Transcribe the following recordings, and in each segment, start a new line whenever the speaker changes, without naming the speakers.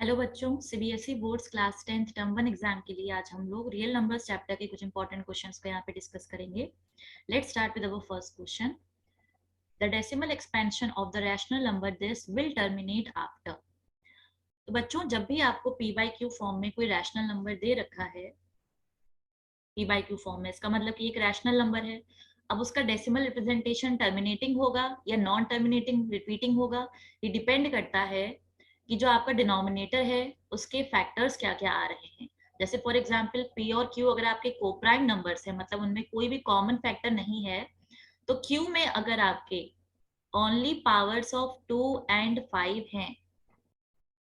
Hello बच्चों, CBSE boards class 10th term 1 exam के लिए आज हम लोग रियल नंबर्स चैप्टर के कुछ इंपॉर्टेंट क्वेश्चंस को यहाँ पे डिस्कस करेंगे। Let's start with our first question. The decimal expansion of the rational number this will terminate after. तो बच्चों, जब भी आपको पी बाई क्यू फॉर्म में कोई रैशनल नंबर दे रखा है, पी बाई क्यू फॉर्म में, इसका मतलब कि एक रैशनल नंबर है। अब उसका डेसिमल रिप्रेजेंटेशन टर्मिनेटिंग होगा या नॉन टर्मिनेटिंग रिपीटिंग होगा, ये डिपेंड करता है कि जो आपका डिनोमिनेटर है उसके फैक्टर्स क्या क्या आ रहे हैं। जैसे फॉर एग्जांपल पी और क्यू अगर आपके कोप्राइम नंबर्स है, मतलब उनमें कोई भी कॉमन फैक्टर नहीं है, तो क्यू में अगर आपके ओनली पावर्स ऑफ 2 एंड 5 हैं,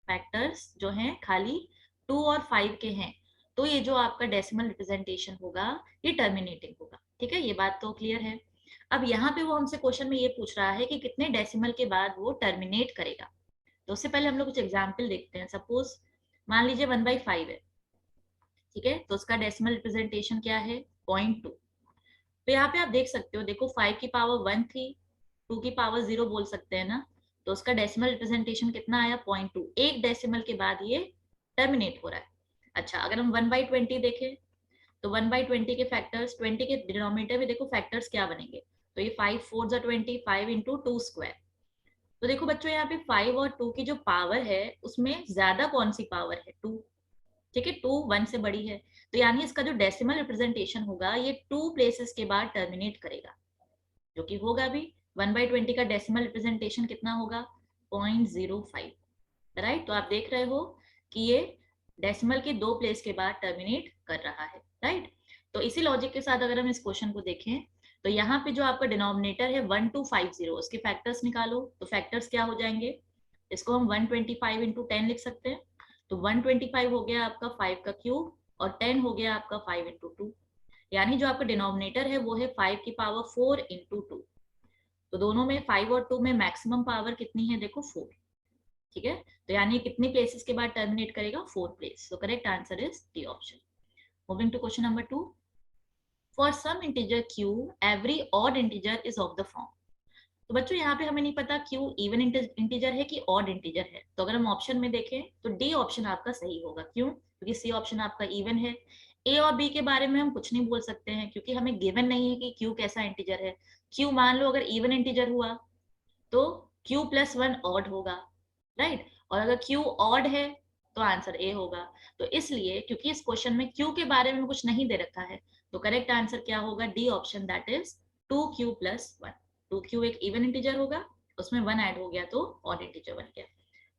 फैक्टर्स जो हैं खाली 2 और 5 के हैं, तो ये जो आपका डेसिमल रिप्रेजेंटेशन होगा ये टर्मिनेटिंग होगा। ठीक है, ये बात तो क्लियर है। अब यहाँ पे वो हमसे क्वेश्चन में ये पूछ रहा है कि कितने डेसिमल के बाद वो टर्मिनेट करेगा। तो उससे पहले हम लोग कुछ एग्जाम्पल देखते हैं। सपोज मान लीजिए 1/5 है, ठीक है, तो उसका डेसिमल रिप्रेजेंटेशन क्या है, 0.2। तो यहाँ पे आप देख सकते हो, देखो 5 की पावर 1 थी, 2 की पावर 0 बोल सकते हैं ना, तो उसका डेसिमल रिप्रेजेंटेशन कितना आया, 0.2। एक डेसिमल के बाद ये टर्मिनेट हो रहा है। अच्छा, अगर हम 1/20 देखें, तो 1/20 के फैक्टर्स, 20 के डिनोमिनेटर में देखो फैक्टर्स क्या बनेंगे, तो ये 5 4 जा 20, 5 इंटू 2 स्क्वायर। तो देखो बच्चों, यहाँ पे 5 और 2 की जो पावर है उसमें ज्यादा कौन सी पावर है, 2। ठीक है, 2 1 से बड़ी है, तो यानी इसका जो डेसिमल रिप्रेजेंटेशन होगा ये 2 प्लेसेस के बाद टर्मिनेट करेगा, जो कि होगा भी। 1/20 का डेसिमल रिप्रेजेंटेशन कितना होगा, 0.05। राइट, तो आप देख रहे हो कि ये डेसिमल के 2 प्लेस के बाद टर्मिनेट कर रहा है। राइट, तो इसी लॉजिक के साथ अगर हम इस क्वेश्चन को देखें, तो यहाँ पे जो आपका डिनोमिनेटर है 1250, उसके फैक्टर्स निकालो, तो फैक्टर्स क्या हो जाएंगे, इसको हम 125 इंटू 10 लिख सकते हैं। तो 125 हो गया आपका 5 का क्यूब, और 10 हो गया आपका 5 इंटू 2, यानी जो आपका डिनोमिनेटर है वो है 5 की पावर 4 इंटू 2। तो दोनों में 5 और 2 में मैक्सिमम पावर कितनी है, देखो 4। ठीक है, तो यानी कितनी प्लेसेस के बाद टर्मिनेट करेगा, 4 place. So correct answer is D option. Moving to question number 2। For some integer q every odd integer is of the form. तो बच्चों, यहाँ पे हमें नहीं पता q इवन इंटीजर है कि ऑड इंटीजर है, तो अगर हम ऑप्शन में देखें तो डी ऑप्शन आपका सही होगा। क्यों? क्योंकि सी ऑप्शन आपका इवन है। ए और बी के बारे में हम कुछ नहीं बोल सकते हैं, क्योंकि हमें गिवन नहीं है कि q कैसा इंटीजर है। q मान लो अगर इवन इंटीजर हुआ तो q+1 ऑड होगा, राइट, और अगर q ऑड है तो आंसर ए होगा। तो इसलिए क्योंकि इस क्वेश्चन में q के बारे में कुछ नहीं दे रखा है, तो करेक्ट आंसर क्या होगा, D option, that is 2q+1। 2q एक इवन इंटीजर होगा, उसमें 1 ऐड हो गया तो ऑड इंटीजर बन गया।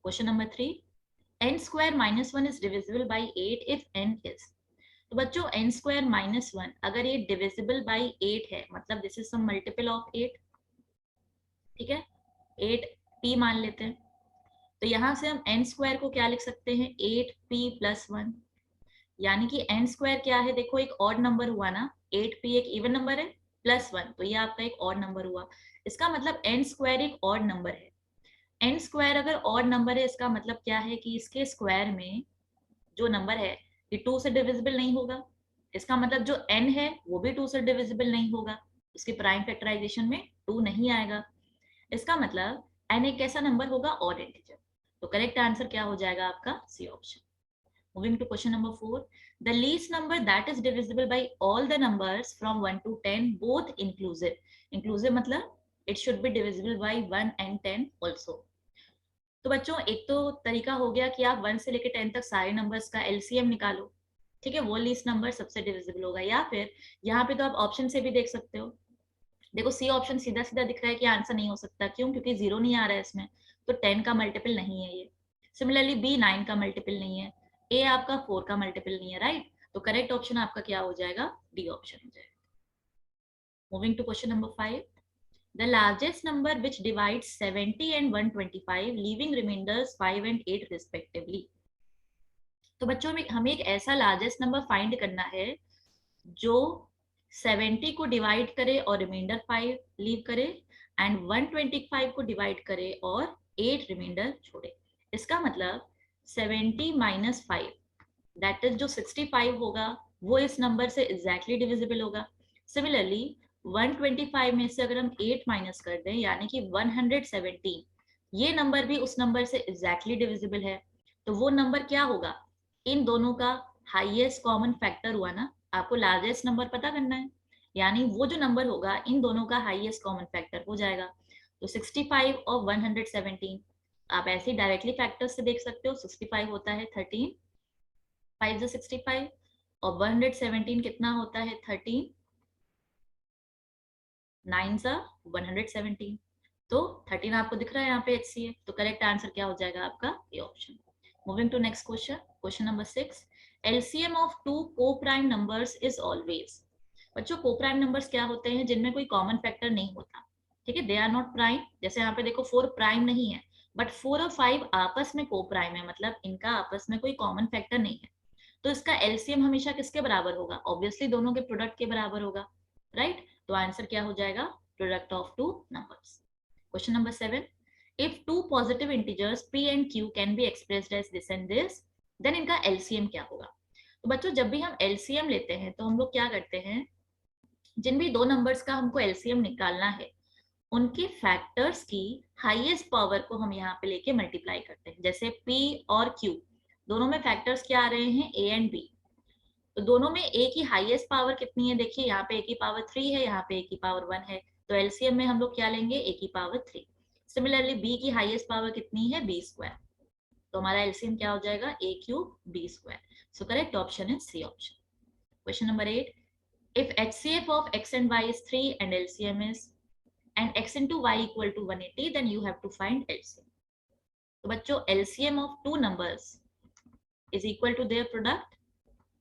Question number 3। n² - 1 is divisible by 8 if n is. तो बच्चों, n² - 1 अगर ये डिविजिबल बाई 8 है, मतलब this is some multiple of 8। ठीक है, 8p मान लेते हैं, तो यहां से हम n² को क्या लिख सकते हैं, 8p+1। यानी कि n² क्या है, देखो एक ऑड नंबर हुआ ना, 8p एक इवन नंबर है, +1 तो ये आपका एक ऑड नंबर हुआ। इसका मतलब n² एक ऑड नंबर है। n² अगर ऑड नंबर है, इसका मतलब क्या है कि इसके स्क्वायर में जो नंबर है ये 2 से डिविजिबल नहीं होगा। इसका मतलब जो n है वो भी 2 से डिविजिबल नहीं होगा, उसके प्राइम फैक्टराइजेशन में 2 नहीं आएगा। इसका मतलब n एक कैसा नंबर होगा, ऑड इंटीजर। तो करेक्ट आंसर क्या हो जाएगा आपका, C option. Moving to question number 4। The least number that is divisible by all the numbers from 1 to 10 both inclusive. Inclusive मतलब it should be divisible by 1 and 10 also. तो बच्चों, एक तो तरीका हो गया कि आप 1 से लेकर 10 तक सारे नंबर्स का एलसीएम निकालो, ठीक है, वो लीस्ट नंबर सबसे डिविजिबल होगा। या फिर यहाँ पे तो आप ऑप्शन से भी देख सकते हो, देखो सी ऑप्शन सीधा सीधा दिख रहा है कि आंसर नहीं हो सकता। क्यों? क्योंकि 0 नहीं आ रहा है इसमें, तो 10 का मल्टीपल नहीं है ये। सिमिलरली बी 9 का मल्टीपल नहीं है, ए आपका 4 का मल्टीपल नहीं है, राइट। तो करेक्ट ऑप्शन आपका क्या हो जाएगा, डी ऑप्शन हो जाएगा। Moving to question number 5। The largest number which divides 70 and 125 leaving remainders 5 and 8 respectively. तो बच्चों में हमें एक ऐसा लार्जेस्ट नंबर फाइंड करना है जो 70 को डिवाइड करे और रिमाइंडर 5 लीव करे, एंड 125 को डिवाइड करे और 8 रिमाइंडर छोड़े। इसका मतलब 70 - 5 दैट इज जो 65 होगा वो इस नंबर से एग्जैक्टली डिविजिबल होगा। सिमिलरली 125 में से अगर हम 8 माइनस कर दें, यानी कि 117, ये नंबर भी उस नंबर से एग्जैक्टली डिविजिबल है। तो वो नंबर क्या होगा, इन दोनों का हाईएस्ट कॉमन फैक्टर हुआ ना, आपको लार्जेस्ट नंबर पता करना है, यानी वो जो नंबर होगा इन दोनों का हाईएस्ट कॉमन फैक्टर हो जाएगा। तो 65 और 117 आप ऐसे ही डायरेक्टली फैक्टर्स से देख सकते हो। 65 होता है 13, 5 जो 65, और 117 कितना होता है 13, 9 जा 117। तो 13 आपको दिख रहा है यहाँ पे HCF, तो करेक्ट आंसर क्या हो जाएगा आपका A option. Moving to next question, question number 6, LCM of two coprime numbers is always. बच्चों को-प्राइम नंबर्स क्या होते हैं, जिनमें कोई कॉमन फैक्टर नहीं होता, ठीक है, दे आर नॉट प्राइम। जैसे यहाँ पे देखो 4 प्राइम नहीं है, बट 4 और 5 आपस में को-प्राइम है, मतलब इनका आपस में कोई कॉमन फैक्टर नहीं है। तो इसका एलसीएम हमेशा किसके बराबर होगा, ऑब्वियसली दोनों के प्रोडक्ट के बराबर होगा, राइट। तो आंसर क्या हो जाएगा, product of two numbers. Question number 7, if two positive integers p and q can be expressed as this and this, then इनका एलसीएम क्या होगा। तो बच्चों जब भी हम एलसीएम लेते हैं तो हम लोग क्या करते हैं, जिन भी दो नंबर्स का हमको एलसीएम निकालना है उनके फैक्टर्स की हाईएस्ट पावर को हम यहाँ पे लेके मल्टीप्लाई करते हैं। जैसे p और q दोनों में फैक्टर्स क्या आ रहे हैं, a एंड b, तो दोनों में a की हाईएस्ट पावर कितनी है, देखिए यहाँ पे a की पावर 3 है, यहाँ पे a की पावर 1 है, तो एलसीएम में हम लोग क्या लेंगे, a की पावर 3। सिमिलरली b की हाईएस्ट पावर कितनी है, b स्क्वायर, तो हमारा एलसीएम क्या हो जाएगा, a cube b square. So correct option is C option. Question number 8, if HCF of x and y is 3 and LCM is and x into y equal to 180, then you have to find LCM. तो बच्चों LCM of two numbers is equal to their product,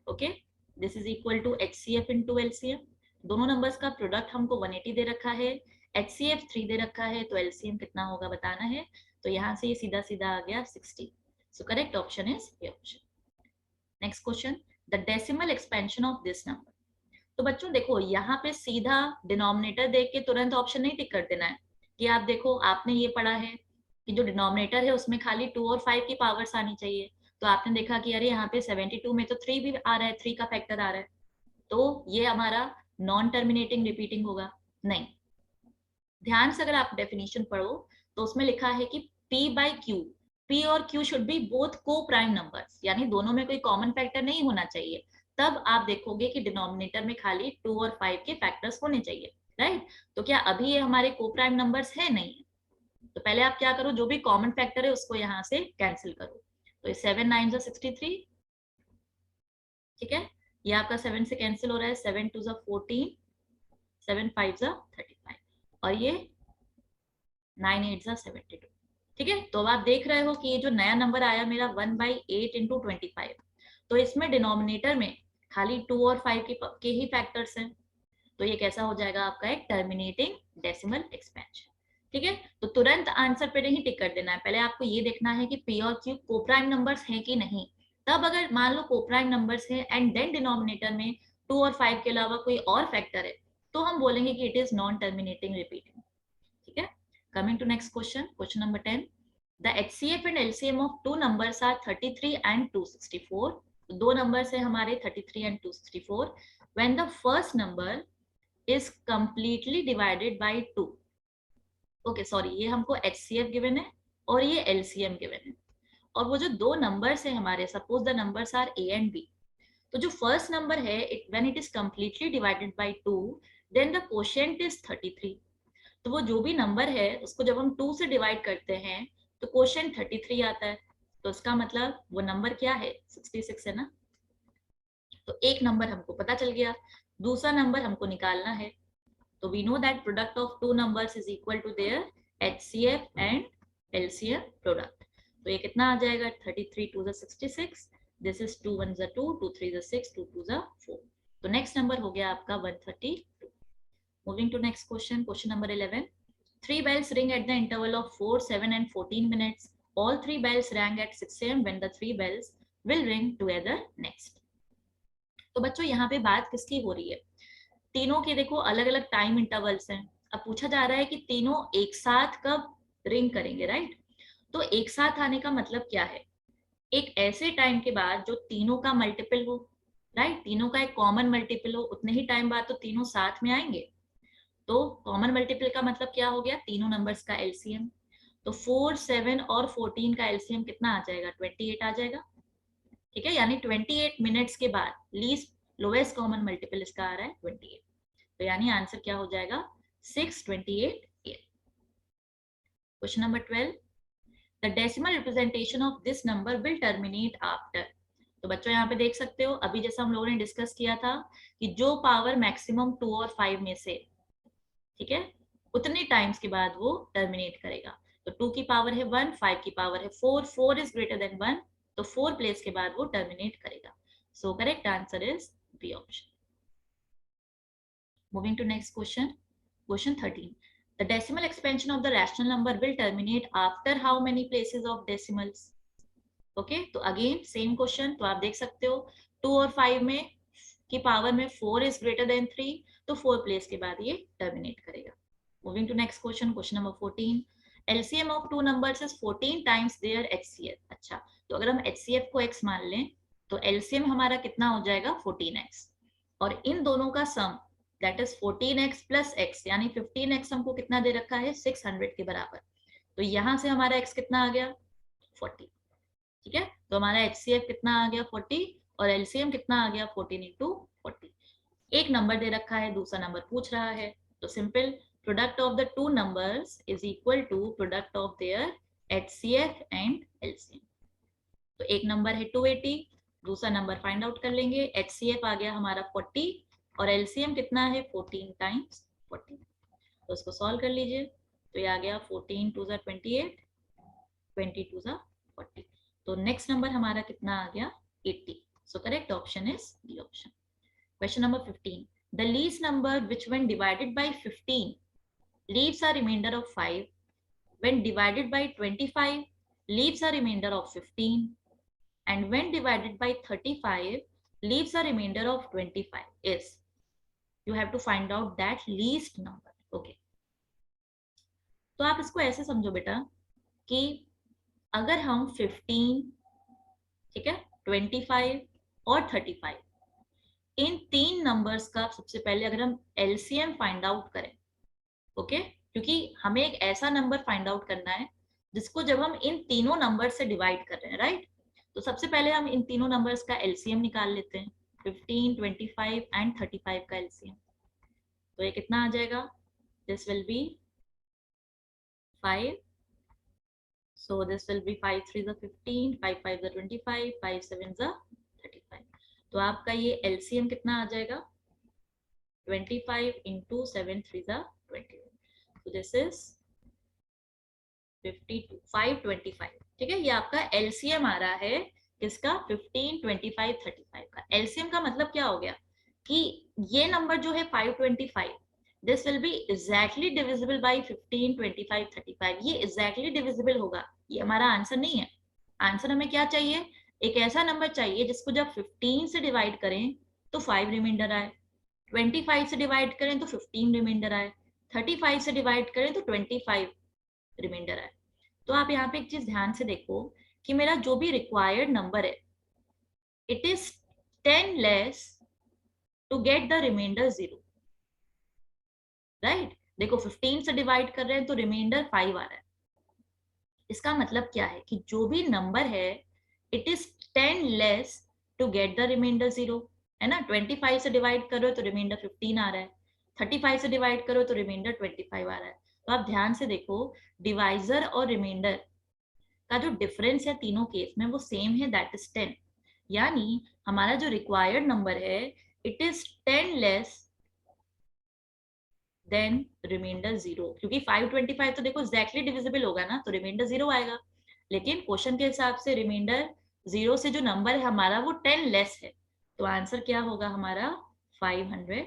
okay, this is equal to HCF into LCM। दोनों numbers का product हमको 180 दे रखा है, HCF 3 दे रखा है, तो LCM कितना होगा बताना है। तो यहाँ से ये सीधा सीधा आ गया 60। सो correct option is A option. Next question, the decimal expansion of this number. तो बच्चों देखो यहाँ पे सीधा डिनोमिनेटर देख के तुरंत ऑप्शन नहीं टिक कर देना है, कि आप देखो आपने ये पढ़ा है कि जो डिनोमिनेटर है उसमें खाली 2 और 5 की पावर्स आनी चाहिए, तो आपने देखा कि अरे यहाँ पे 72 में तो 3 भी आ रहा है, 3 का फैक्टर आ रहा है, तो ये हमारा नॉन टर्मिनेटिंग रिपीटिंग होगा। नहीं, ध्यान से अगर आप डेफिनेशन पढ़ो तो उसमें लिखा है कि p बाई क्यू, p और q शुड बी बोथ को प्राइम नंबर्स, यानी दोनों में कोई कॉमन फैक्टर नहीं होना चाहिए। तब आप देखोगे कि डिनोमिनेटर में खाली 2 और 5 के फैक्टर्स होने चाहिए, राइट। तो क्या अभी ये हमारे को प्राइम नंबर्स है, नहीं, तो पहले आप क्या करो, जो भी कॉमन फैक्टर है उसको यहाँ से कैंसिल करो। तो 7 9 63, ठीक है, ये आपका 7 से कैंसिल हो रहा है, 7 2 14, 7 5 35, और ये 9 8 72, ठीक है। तो अब आप देख रहे हो कि ये जो नया नंबर आया मेरा 1/8 इंटू 25, तो इसमें डिनोमिनेटर में खाली 2 और 5 के ही फैक्टर्स हैं, तो ये कैसा हो जाएगा आपका एक टर्मिनेटिंग डेसिमल एक्सपेंशन, ठीक है। तो तुरंत आंसर पे नहीं टिक कर देना है, पहले आपको ये देखना है कि p और q कोप्राइम नंबर्स हैं कि नहीं। तब अगर मान लो कोप्राइम नंबर्स है एंड देन डिनोमिनेटर में 2 और 5 के अलावा कोई और फैक्टर है, तो हम बोलेंगे कि it is non terminating repeating, ठीक है। Coming to next question, question number 10. The HCF and LCM of two numbers are 33 and 264. दो numbers है हमारे 33 and 264. When the first number is completely divided by 2. Okay, sorry, ये हमको HCF given है और ये LCM given है। और वो जो दो numbers है हमारे, suppose the numbers are A and B. तो जो first number है, when it is completely divided by 2, then the quotient is 33. तो वो जो भी नंबर है उसको जब हम 2 से डिवाइड करते हैं तो क्वोशिएंट 33 आता है, तो इसका मतलब वो नंबर क्या है, 66 है ना। तो एक नंबर हमको पता चल गया, दूसरा नंबर हमको निकालना है। तो we know that product of two numbers is equal to their HCF and LCM product. तो ये कितना आ जाएगा, 33 2 66, दिस इज 2 1 2, 2 3 6, 2 2 4। तो नेक्स्ट नंबर हो गया आपका 132। Moving to next question, question number 11. Three bells ring at the interval of 4, 7 and 14 minutes. All three bells rang at 6 a.m. when the three bells will ring together next. तो बच्चों यहाँ पे बात किसकी हो रही है, तीनों के देखो अलग अलग टाइम इंटरवल्स हैं। अब पूछा जा रहा है कि तीनों एक साथ कब रिंग करेंगे, राइट। तो एक साथ आने का मतलब क्या है, एक ऐसे टाइम के बाद जो तीनों का मल्टीपल हो, राइट, तीनों का एक कॉमन मल्टीपल हो, उतने ही टाइम बाद तो तीनों साथ में आएंगे। तो कॉमन मल्टीपल का मतलब क्या हो गया, तीनों नंबर्स का एलसीएम। तो 4, 7 और 14 का एलसीएम कितना आ जाएगा? 28 आ जाएगा। ठीक है, यानी 28 मिनट्स के बाद लीस्ट लोएस्ट कॉमन मल्टीपल इसका आ रहा है 28। तो यानी आंसर क्या हो जाएगा? 628 8। Question number 12, the decimal representation of this number will terminate after. तो बच्चों यहाँ पे देख सकते हो, अभी जैसा हम लोगों ने डिस्कस किया था कि जो पावर मैक्सिमम 2 और 5 में से, ठीक है, उतने टाइम्स के बाद वो टर्मिनेट करेगा। तो 2 की पावर है 1, 5 की पावर है 4, 4 इज ग्रेटर देन 1, तो 4 प्लेस के बाद वो टर्मिनेट करेगा। So correct answer is B option. Moving to next question, question 13, the decimal expansion of the rational number will terminate after how many places of decimals? Okay, तो again same question, तो आप देख सकते हो 2 और 5 में की पावर में 4 इज ग्रेटर देन 3, तो 4 प्लेस के बाद ये टर्मिनेट करेगा। Moving to next question, question number 14, LCM of two numbers is 14 times their HCF। अच्छा, तो अगर हम HCF को x मान लें तो LCM हमारा कितना हो जाएगा? 14x, और इन दोनों का sum that is 14x plus x, यानी 15x हमको कितना दे रखा है? 600 के बराबर। तो यहां से हमारा x कितना आ गया? 40। ठीक है, तो हमारा HCF कितना आ गया? 40, और LCM कितना आ गया? 14 इंटू 40। एक नंबर दे रखा है, दूसरा नंबर पूछ रहा है, तो simple product of the two numbers is equal to product of their HCF and LCM। तो एक नंबर है 280, दूसरा नंबर फाइंड आउट कर लेंगे। HCF आ गया हमारा 40 और LCM कितना है? 14 टाइम्स 40। तो उसको सॉल्व कर लीजिए, तो ये आ गया 14 2 ज़ा 28, 20 2 ज़ा 40। तो नेक्स्ट नंबर हमारा कितना आ गया? 80। सो correct option is D option. Question number 15, the least number which when divided by 15 leaves a remainder of 5, when divided by 25 leaves a remainder of 15, and when divided by 35 leaves a remainder of 25 is, you have to find out that least number. Okay, तो आप इसको ऐसे समझो बेटा कि अगर हम 15, ठीक है, 25 और 35, इन तीन नंबर्स का सबसे पहले अगर हम एलसीएम फाइंड आउट करें, ओके, क्योंकि हमें एक ऐसा नंबर फाइंड आउट करना है जिसको जब हम इन तीनों नंबर से डिवाइड कर रहे हैं, राइट, तो सबसे पहले हम इन तीनों नंबर्स का एलसीएम निकाल लेते हैं, 15, 25 एंड 35 का एलसीएम। तो ये कितना आ जाएगा? This will be 5, so this will be 5 3 is 15, 5 5 is 25, 5 7 is 35। तो आपका ये एलसीएम कितना आ जाएगा? 25 into 7 3 is 21, so this is 52 525। ठीक है, ये आपका एलसीएम आ रहा है किसका? 15 25 35 का। एलसीएम का मतलब क्या हो गया कि ये नंबर जो है 525, this will be exactly divisible by 15 25 35। ये एग्जैक्टली डिविजिबल होगा, ये हमारा आंसर नहीं है। आंसर हमें क्या चाहिए? एक ऐसा नंबर चाहिए जिसको जब 15 से डिवाइड करें तो 5 रिमाइंडर आए, 25 से डिवाइड करें तो 15 रिमाइंडर आए, 35 से डिवाइड करें तो 25 रिमाइंडर आए। तो आप यहाँ पे एक चीज ध्यान से देखो कि मेरा जो भी रिक्वायर्ड नंबर है, it is 10 less to get the remainder 0, right. देखो 15 से डिवाइड कर रहे हैं तो रिमाइंडर 5 आ रहा है। इसका मतलब क्या है कि जो भी नंबर है it is 10 less to get the remainder 0, है ना। 25 से डिवाइड करो तो रिमाइंडर 15 आ रहा है, 35 से डिवाइड करो तो रिमाइंडर 25 आ रहा है। तो आप ध्यान से देखो, डिवाइजर और रिमाइंडर का जो डिफरेंस है तीनों केस में वो सेम है, दैट इज 10। यानी हमारा जो रिक्वायर्ड नंबर है it is 10 less than remainder 0, क्योंकि 525 तो देखो एग्जैक्टली डिविजिबल होगा ना, तो रिमाइंडर 0 आएगा। लेकिन क्वेश्चन के हिसाब से रिमाइंडर 0 से जो नंबर है हमारा वो 10 लेस है, तो आंसर क्या होगा हमारा? 515,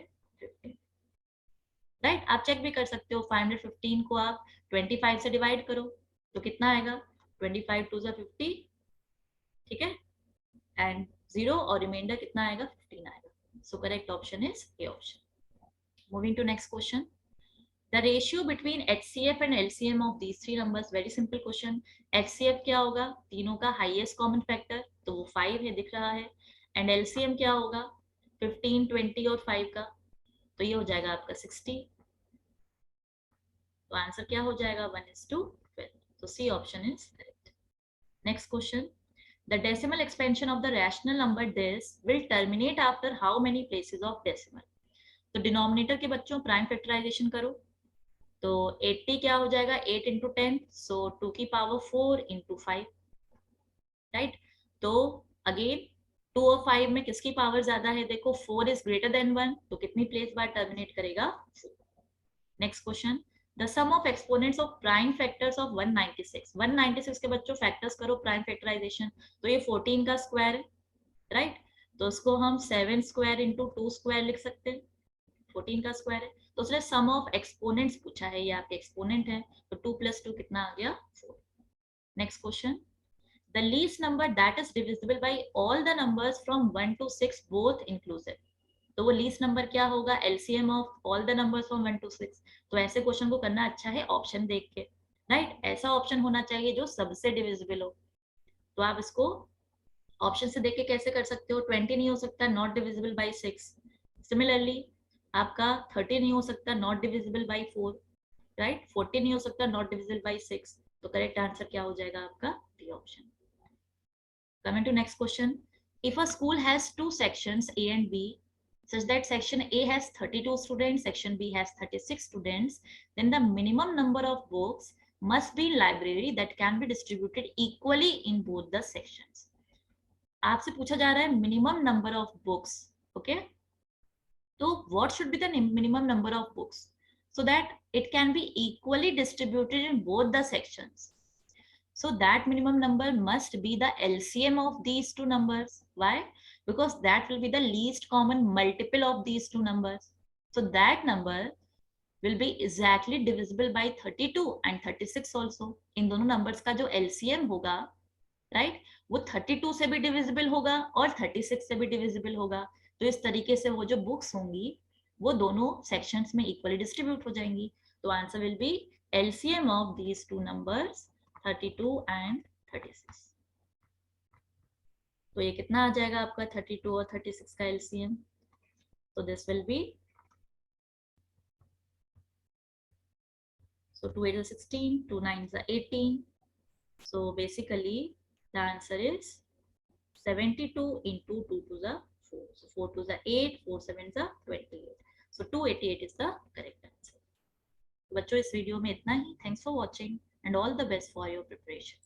राइट। आप चेक भी कर सकते हो, 515 को आप 25 से डिवाइड करो तो कितना आएगा? 25 2 ज़ा 50, ठीक है, एंड 0, और रिमाइंडर कितना आएगा? 15 आएगा। So correct option is A option. Moving to next question, the ratio between HCF and LCM of these three numbers, very simple question। HCF क्या होगा? तीनों का हाईएस्ट कॉमन फैक्टर, तो वो 5 है, दिख रहा है। एंड LCM क्या होगा? 15 20 और 5 का, तो ये हो जाएगा आपका 60। तो आंसर क्या हो जाएगा? 1:12। So C option is correct. Next question. The decimal expansion of the rational number this will terminate after how many places of decimal? तो डिनोमिनेटर के बच्चों प्राइम फैक्टराइजेशन करो, तो 80 क्या हो जाएगा 8 इंटू 10, सो 2 की पावर 4 इंटू 5, राइट। तो अगेन 2 और 5 में किसकी पावर ज्यादा है, देखो 4 इज ग्रेटर देन 1, तो कितनी प्लेस बाद टर्मिनेट करेगा 4। Next question. The sum of exponents of prime factors of 196, 196 के बच्चों फैक्टर्स करो प्राइम फैक्टराइजेशन, तो ये 14 का स्क्वायर है, राइट। तो उसको हम 7 स्क्वायर इंटू 2 स्क्वायर लिख सकते हैं, 14 का स्क्वायर है। तो उसने सम ऑफ एक्सपोनेंट्स पूछा है, ये आपके एक्सपोनेंट है, तो 2 + 2 कितना आ गया 4। Next question. The least number that is divisible by all the numbers from 1 to 6 both inclusive, तो वो लीस्ट नंबर क्या होगा, LCM of all the numbers from 1 to 6। तो ऐसे क्वेश्चन को करना अच्छा है ऑप्शन देख के, राइट। ऐसा ऑप्शन होना चाहिए जो सबसे डिविजिबल हो। तो आप इसको ऑप्शन से देख के कैसे कर सकते हो, 20 नहीं हो सकता नॉट डिविजिबल बाय 6। सिमिलरली आपका 30 नहीं हो सकता नॉट डिविजिबल बाय 4, राइट। 40 नहीं हो सकता नॉट डिविजिबल बाय 6। तो करेक्ट आंसर क्या हो जाएगा आपका D option. Coming to next question. If a school has two sections A and B, such that section A has 32 students, section B has 36 students, then the minimum number of books must be in library that can be distributed equally in both the sections. आपसे पूछा जा रहा है minimum number of books, okay? So what should be the minimum number of books so that it can be equally distributed in both the sections? So that minimum number must be the LCM of these two numbers. Why? Because that will be the least common multiple of these two numbers. So that number will be exactly divisible by 32 and 36 also. इन दोनों numbers का जो LCM होगा, right, वो 32 से भी divisible होगा और 36 से भी divisible होगा। तो इस तरीके से वो जो books होंगी वो दोनों sections में equally distribute हो जाएंगी। तो answer will be LCM of these two numbers 32 and 36। तो ये कितना आ जाएगा आपका 32 और 36 का एलसीएम, तो this will be, so 2 8 is 16, 2 9 is 18, so basically the answer is 72 into 2 to the 4, so 4 to the 8, 4 7 is 28, so 288 is the correct answer। बच्चों इस वीडियो में इतना ही, thanks for watching and all the best for your preparation.